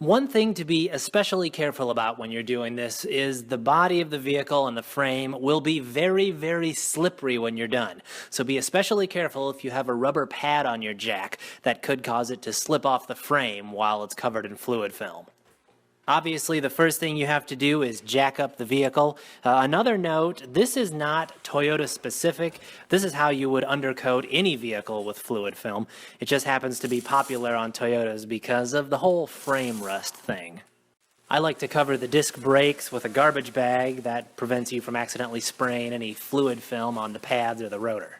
One thing to be especially careful about when you're doing this is the body of the vehicle and the frame will be very, very slippery when you're done. So be especially careful if you have a rubber pad on your jack that could cause it to slip off the frame while it's covered in fluid film. Obviously, the first thing you have to do is jack up the vehicle. Another note, this is not Toyota specific. This is how you would undercoat any vehicle with fluid film. It just happens to be popular on Toyotas because of the whole frame rust thing. I like to cover the disc brakes with a garbage bag that prevents you from accidentally spraying any fluid film on the pads or the rotor.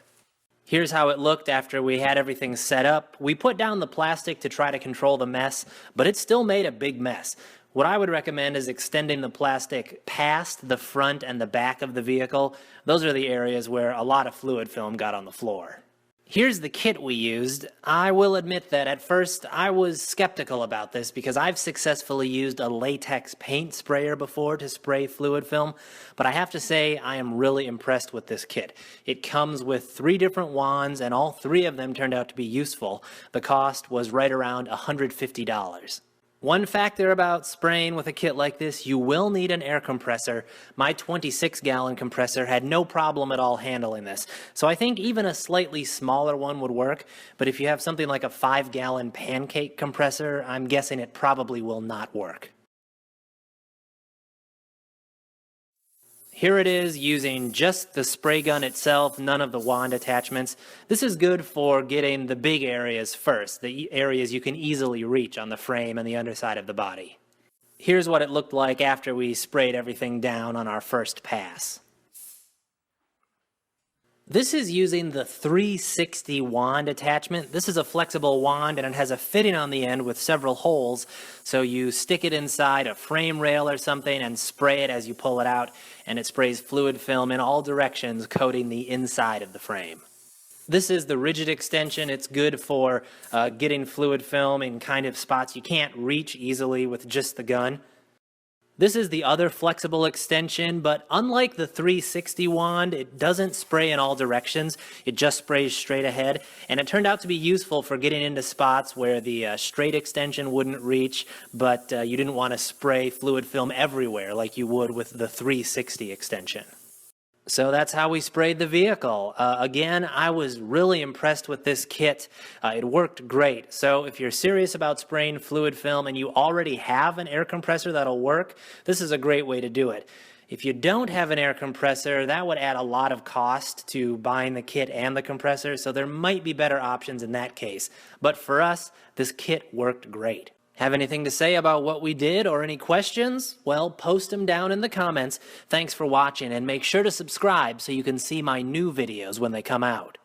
Here's how it looked after we had everything set up. We put down the plastic to try to control the mess, but it still made a big mess. What I would recommend is extending the plastic past the front and the back of the vehicle. Those are the areas where a lot of fluid film got on the floor. Here's the kit we used. I will admit that at first I was skeptical about this because I've successfully used a latex paint sprayer before to spray fluid film, but I have to say I am really impressed with this kit. It comes with 3 different wands and all 3 of them turned out to be useful. The cost was right around $150. One factor about spraying with a kit like this, you will need an air compressor. My 26-gallon compressor had no problem at all handling this. So I think even a slightly smaller one would work, but if you have something like a 5-gallon pancake compressor, I'm guessing it probably will not work. Here it is using just the spray gun itself, none of the wand attachments. This is good for getting the big areas first, the areas you can easily reach on the frame and the underside of the body. Here's what it looked like after we sprayed everything down on our first pass. This is using the 360 wand attachment. This is a flexible wand and it has a fitting on the end with several holes. So you stick it inside a frame rail or something and spray it as you pull it out, and it sprays fluid film in all directions, coating the inside of the frame. This is the rigid extension. It's good for getting fluid film in kind of spots you can't reach easily with just the gun. This is the other flexible extension, but unlike the 360 wand, it doesn't spray in all directions. It just sprays straight ahead, and it turned out to be useful for getting into spots where the straight extension wouldn't reach, but you didn't want to spray fluid film everywhere like you would with the 360 extension. So that's how we sprayed the vehicle. Again, I was really impressed with this kit. It worked great. So if you're serious about spraying fluid film and you already have an air compressor that'll work, this is a great way to do it. If you don't have an air compressor, that would add a lot of cost to buying the kit and the compressor, so there might be better options in that case. But for us, this kit worked great. Have anything to say about what we did or any questions? Well, post them down in the comments. Thanks for watching, and make sure to subscribe so you can see my new videos when they come out.